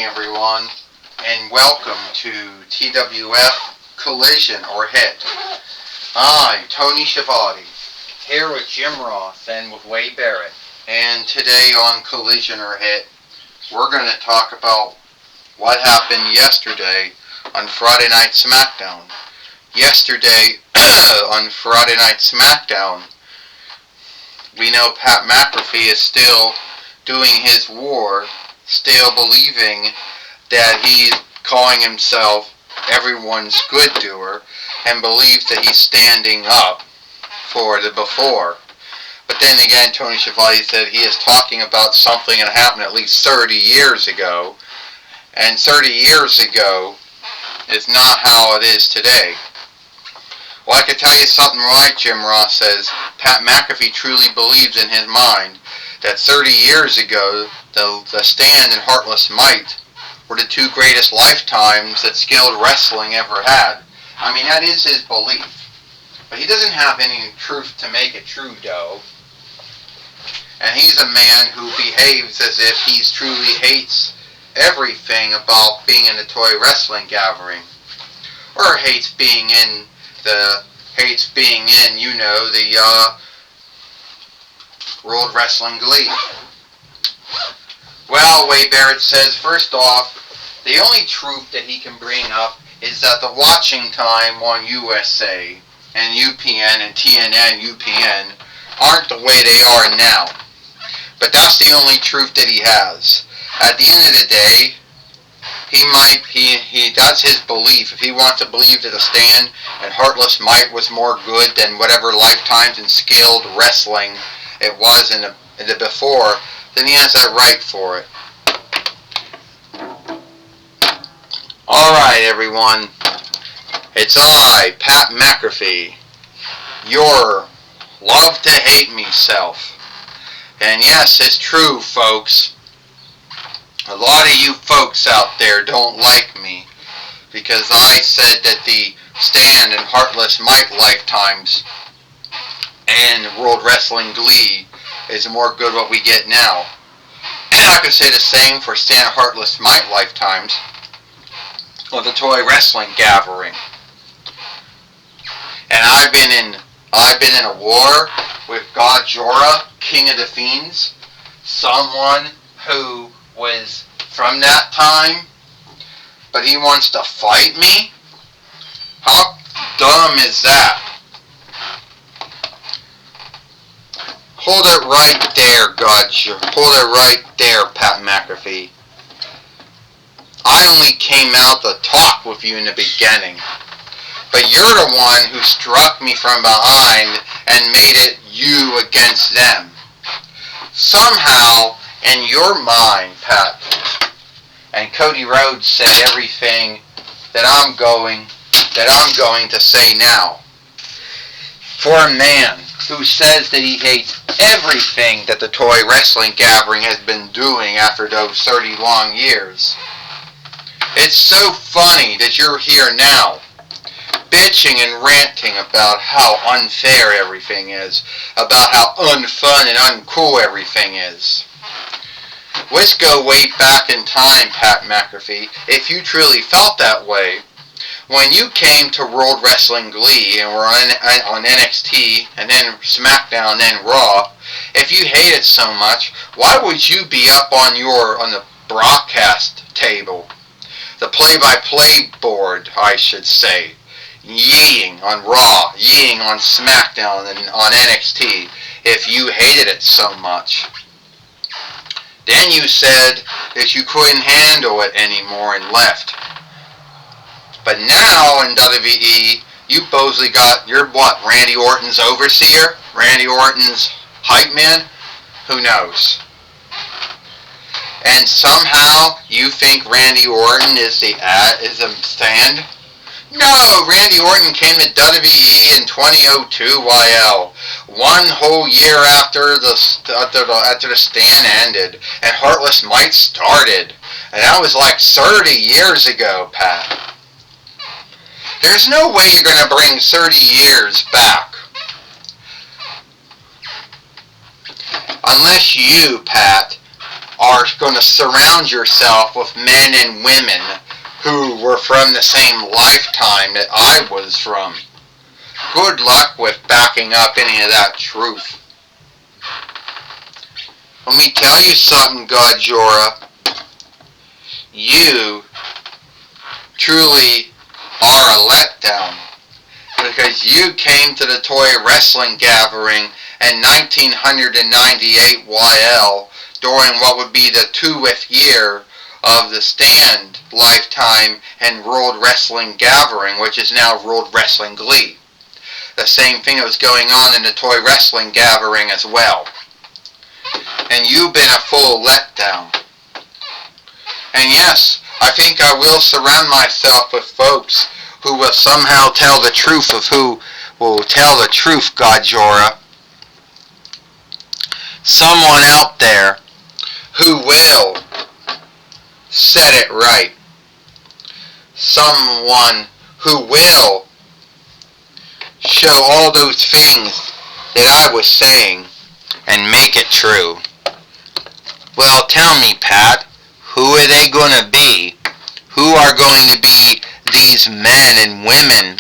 everyone, and welcome to TWF Collision or Hit. I'm Tony Schiavone, here with Jim Ross and with Wade Barrett. And today on Collision or Hit, we're going to talk about what happened yesterday on Friday Night SmackDown. Yesterday on Friday Night SmackDown, we know Pat McAfee is still doing his war, still believing that he's calling himself everyone's good doer and believes that he's standing up for the before. But then again, Tony Schiavone said he is talking about something that happened at least 30 years ago, and 30 years ago is not how it is today. Well, I can tell you something right, Jim Ross says. Pat McAfee truly believes in his mind that 30 years ago, the Stand and Heartless Might were the two greatest lifetimes that skilled wrestling ever had. I mean, that is his belief. But he doesn't have any truth to make it true, though. And he's a man who behaves as if he truly hates everything about being in a toy wrestling gathering. Or hates being in, the World Wrestling League. Well, Wade Barrett says, first off, the only truth that he can bring up is that the watching time on USA and UPN and TNN UPN aren't the way they are now. But that's the only truth that he has. At the end of the day, that's his belief. If he wants to believe that the Stand and Heartless Might was more good than whatever lifetimes in skilled wrestling it was in the before, then he has that right for it. Alright, everyone. It's I, Pat McAfee, your love-to-hate-me self. And yes, it's true, folks. A lot of you folks out there don't like me because I said that the Stand and Heartless Might lifetimes and World Wrestling Glee is more good what we get now. And I could say the same for Stand and Heartless Might lifetimes of the toy wrestling gathering. And I've been in a war with God Jorah, King of the Fiends, someone who was from that time, but he wants to fight me? How dumb is that? Hold it right there, hold it right there, Pat McAfee. I only came out to talk with you in the beginning, but you're the one who struck me from behind and made it you against them. Somehow, in your mind, Pat, and Cody Rhodes said everything that I'm going to say now. For a man who says that he hates everything that the toy wrestling gathering has been doing after those 30 long years, it's so funny that you're here now, bitching and ranting about how unfair everything is, about how unfun and uncool everything is. Let's go way back in time, Pat McAfee, if you truly felt that way. When you came to World Wrestling Glee and were on NXT and then SmackDown and then Raw, if you hate it so much, why would you be up on the broadcast table, the play-by-play board, I should say, yeeing on Raw, yeeing on SmackDown and on NXT, if you hated it so much? Then you said that you couldn't handle it anymore and left. But now in WWE, you supposedly got, you're what, Randy Orton's overseer? Randy Orton's hype man? Who knows? And somehow you think Randy Orton is a Stand? No, Randy Orton came to WWE in 2002 YL, one whole year after the Stand ended and Heartless Might started, and that was like 30 years ago, Pat. There's no way you're going to bring 30 years back. Unless you, Pat, are going to surround yourself with men and women who were from the same lifetime that I was from. Good luck with backing up any of that truth. Let me tell you something, Godzilla. You truly are a letdown, because you came to the toy wrestling gathering in 1998 YL during what would be the 2th year of the Stand lifetime and World Wrestling Gathering, which is now World Wrestling Glee. The same thing that was going on in the toy wrestling gathering as well. And you've been a full letdown. And yes, I think I will surround myself with folks who will somehow tell the truth of who will tell the truth, Godzilla. Someone out there who will set it right. Someone who will show all those things that I was saying and make it true. Well, tell me, Pat, who are they going to be? Who are going to be these men and women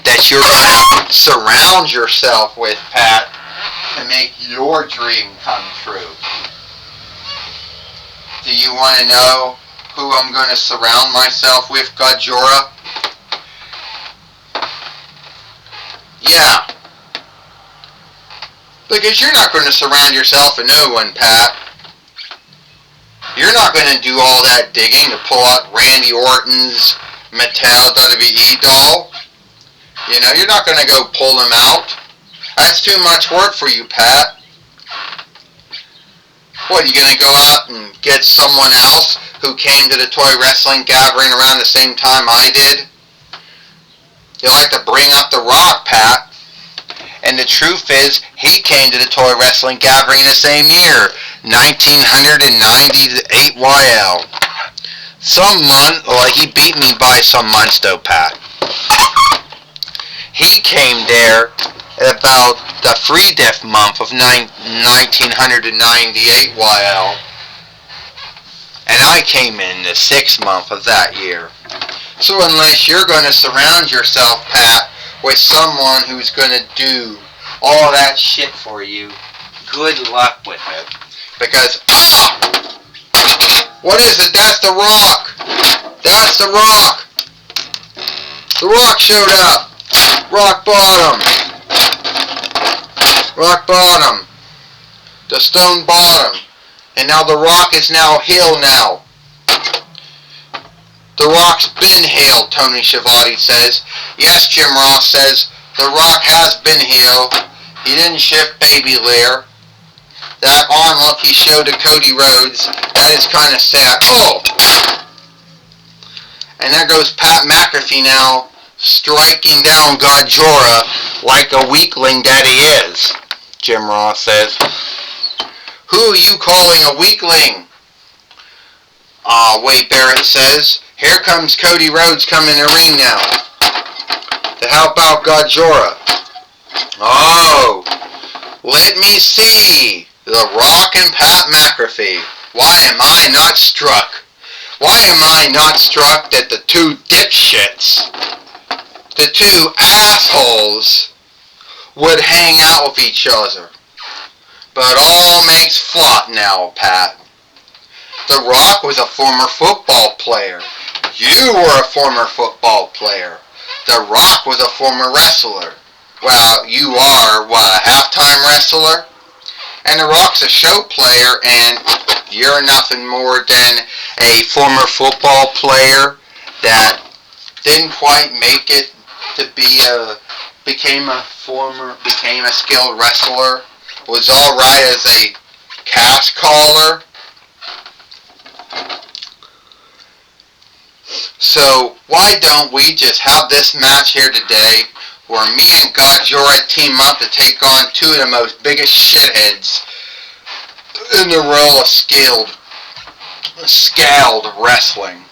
that you're going to surround yourself with, Pat, to make your dream come true? Do you want to know who I'm going to surround myself with, Godzilla? Yeah. Because you're not going to surround yourself with no one, Pat. You're not going to do all that digging to pull out Randy Orton's Mattel WWE doll. You know, you're not going to go pull them out. That's too much work for you, Pat. What, are you going to go out and get someone else who came to the toy wrestling gathering around the same time I did? You like to bring up The Rock, Pat. And the truth is, he came to the toy wrestling gathering in the same year, 1998 YL. He beat me by some months though, Pat. He came there at about the 3-death month of 1998 YL. And I came in the 6th month of that year. So unless you're going to surround yourself, Pat, with someone who's going to do all that shit for you, good luck with it. Because, what is it? That's The Rock. That's The Rock. The Rock showed up. Rock bottom. Rock bottom. The stone bottom. And now The Rock is now heel now. The Rock's been heel, Tony Schiavone says. Yes, Jim Ross says, The Rock has been heel. He didn't shift baby layer. That arm look he showed to Cody Rhodes, that is kind of sad. Oh! And there goes Pat McAfee now, striking down Godzilla like a weakling that he is, Jim Ross says. Who are you calling a weakling? Wade Barrett says. Here comes Cody Rhodes coming in the ring now to help out Godzilla. Oh, let me see. The Rock and Pat McAfee. Why am I not struck? Why am I not struck that the two dipshits, the two assholes, would hang out with each other? But all makes flop now, Pat. The Rock was a former football player. You were a former football player. The Rock was a former wrestler. Well, you are, what, a halftime wrestler? And The Rock's a show player, and you're nothing more than a former football player that didn't quite make it to became a skilled wrestler, was alright as a cash caller. So why don't we just have this match here today where me and Godzilla team up to take on two of the most biggest shitheads in the world of scaled wrestling.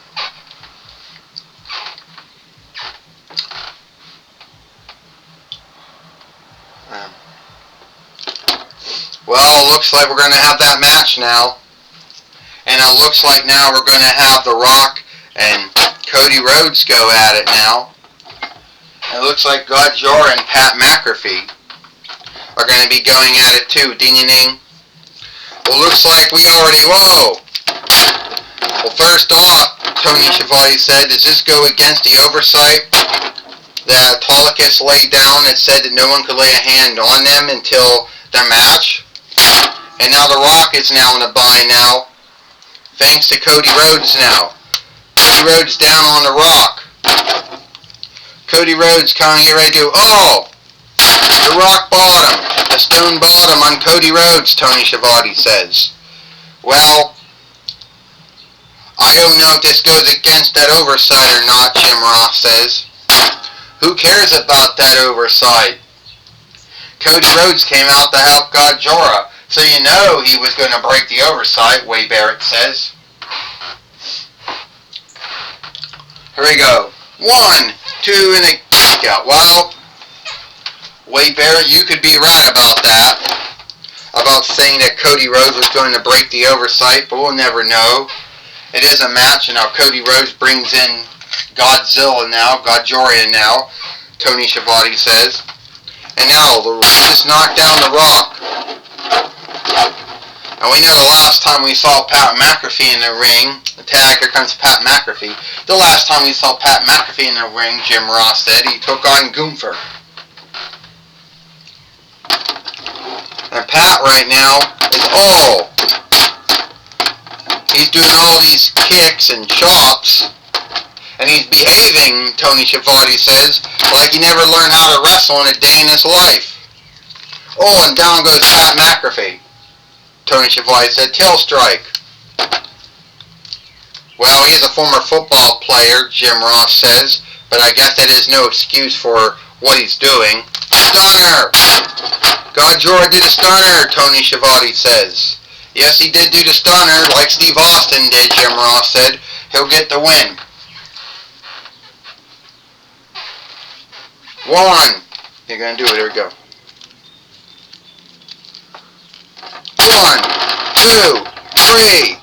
Well, looks like we're going to have that match now. And it looks like now we're going to have The Rock and Cody Rhodes go at it now. It looks like God Jor and Pat McAfee are going to be going at it too. Ding ding ding. Well, looks like we already... Whoa! Well, first off, Tony Schiavone said, does this go against the oversight that Autolycus laid down that said that no one could lay a hand on them until their match? And now The Rock is now in a bind now, thanks to Cody Rhodes now. Cody Rhodes down on The Rock. Cody Rhodes kind of get ready to do, oh! The rock bottom, the stone bottom on Cody Rhodes, Tony Schiavone says. Well, I don't know if this goes against that oversight or not, Jim Ross says. Who cares about that oversight? Cody Rhodes came out to help God Jor, so you know he was going to break the oversight, Wade Barrett says. Here we go. 1, 2, and a kick out. Well, Wade Barrett, you could be right about that. About saying that Cody Rhodes was going to break the oversight, but we'll never know. It is a match, and now Cody Rhodes brings in Godzilla now, Godjorian now, Tony Schiavone says. And now, the Rhodes just knocked down The Rock. And we know the last time we saw Pat McAfee in the ring, the tag, here comes Pat McAfee. The last time we saw Pat McAfee in the ring, Jim Ross said, he took on Gunther. And Pat right now is all. He's doing all these kicks and chops. And he's behaving, Tony Schiavone says, like he never learned how to wrestle in a day in his life. Oh, and down goes Pat McAfee. Tony Schiavone said, tail strike. Well, he is a former football player, Jim Ross says, but I guess that is no excuse for what he's doing. Stunner! God Jor did a stunner, Tony Schiavone says. Yes, he did do the stunner, like Steve Austin did, Jim Ross said. He'll get the win. 1. You're going to do it. Here we go. 1, 2, 3.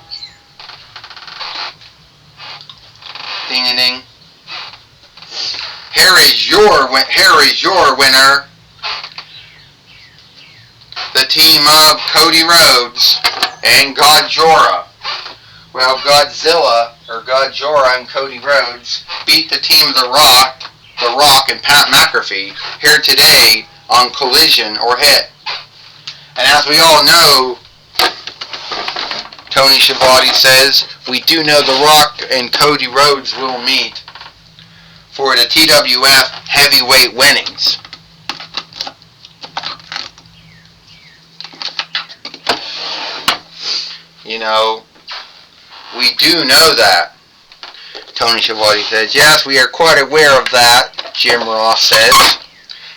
Ding a ding. Here is your winner. The team of Cody Rhodes and God Jor. Well, Godzilla, or God Jor and Cody Rhodes, beat the team of The Rock and Pat McAfee here today on Collision or Hit. And as we all know, Tony Schiavone says, we do know The Rock and Cody Rhodes will meet for the TWF heavyweight winnings. You know, we do know that. Tony Schiavone says, yes, we are quite aware of that, Jim Ross says.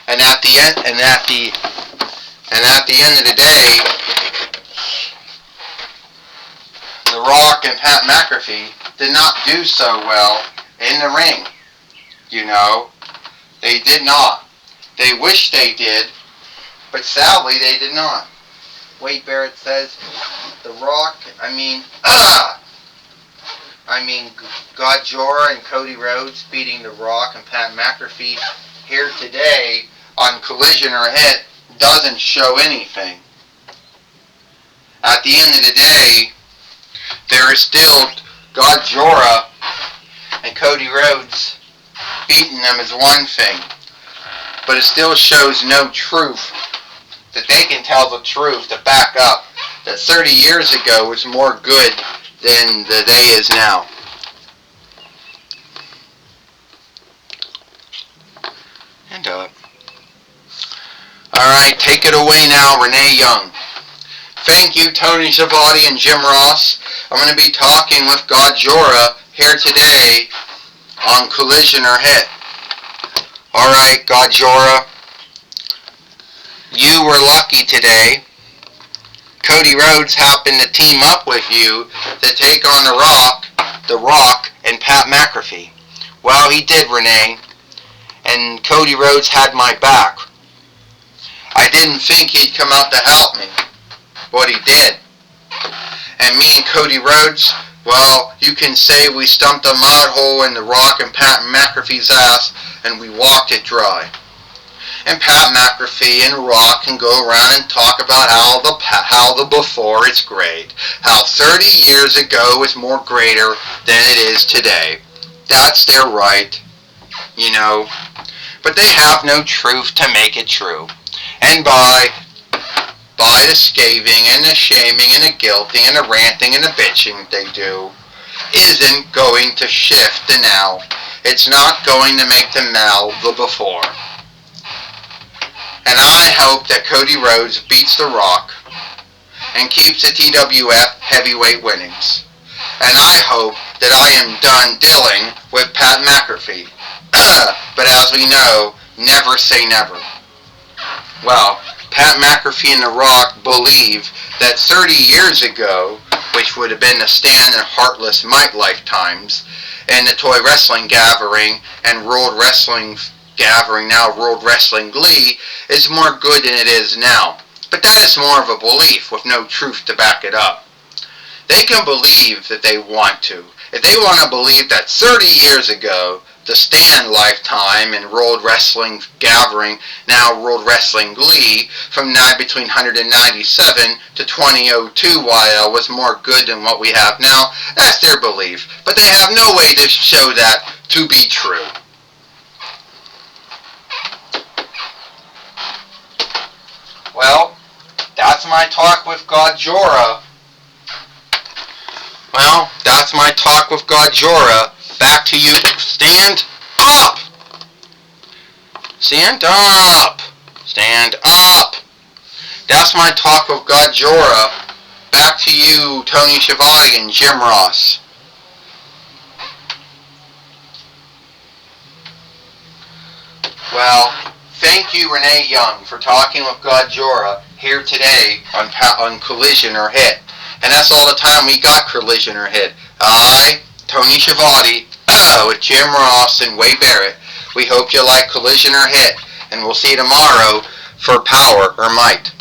And at the end of the day, The Rock and Pat McAfee did not do so well in the ring. You know, they did not. They wish they did, but sadly they did not. Wade Barrett says, The Rock, God Jor and Cody Rhodes beating The Rock and Pat McAfee here today on Collision or Hit doesn't show anything. At the end of the day, there is still God Jor and Cody Rhodes beating them is one thing, but it still shows no truth that they can tell the truth to back up that 30 years ago was more good than the day is now. And alright, take it away now, Renee Young. Thank you, Tony Schiavone and Jim Ross. I'm going to be talking with God Jor here today on Collision or Hit. Alright, God Jor, you were lucky today. Cody Rhodes happened to team up with you to take on The Rock, and Pat McAfee. Well, he did, Renee. And Cody Rhodes had my back. I didn't think he'd come out to help me, but he did. And me and Cody Rhodes, well, you can say we stumped a mud hole in The Rock and Pat McAfee's ass, and we walked it dry. And Pat McAfee and Rock can go around and talk about how the before is great, how 30 years ago was more greater than it is today. That's their right, you know. But they have no truth to make it true. And by the scathing and the shaming and the guilting and the ranting and the bitching they do, isn't going to shift the now. It's not going to make the now the before. And I hope that Cody Rhodes beats The Rock and keeps the TWF heavyweight winnings. And I hope that I am done dealing with Pat McAfee. But as we know, never say never. Well, Pat McAfee and The Rock believe that 30 years ago, which would have been the Stan and Heartless Mike lifetimes, and the Toy Wrestling Gathering and World Wrestling Gathering, now World Wrestling Glee, is more good than it is now. But that is more of a belief with no truth to back it up. They can believe that they want to. If they want to believe that 30 years ago, the Stan lifetime and World Wrestling Gathering, now World Wrestling Glee, from between 197 to 2002 YL was more good than what we have now, that's their belief. But they have no way to show that to be true. Well, that's my talk with Godzilla. Well, that's my talk with Godzilla. Back to you. Stand up! Stand up! Stand up! That's my talk with Godzilla. Back to you, Tony Schiavone and Jim Ross. Well, thank you, Renee Young, for talking with Godzilla here today on Collision or Hit. And that's all the time we got, Collision or Hit. I, Tony Schiavone, with Jim Ross and Wade Barrett. We hope you like Collision or Hit, and we'll see you tomorrow for Power or Might.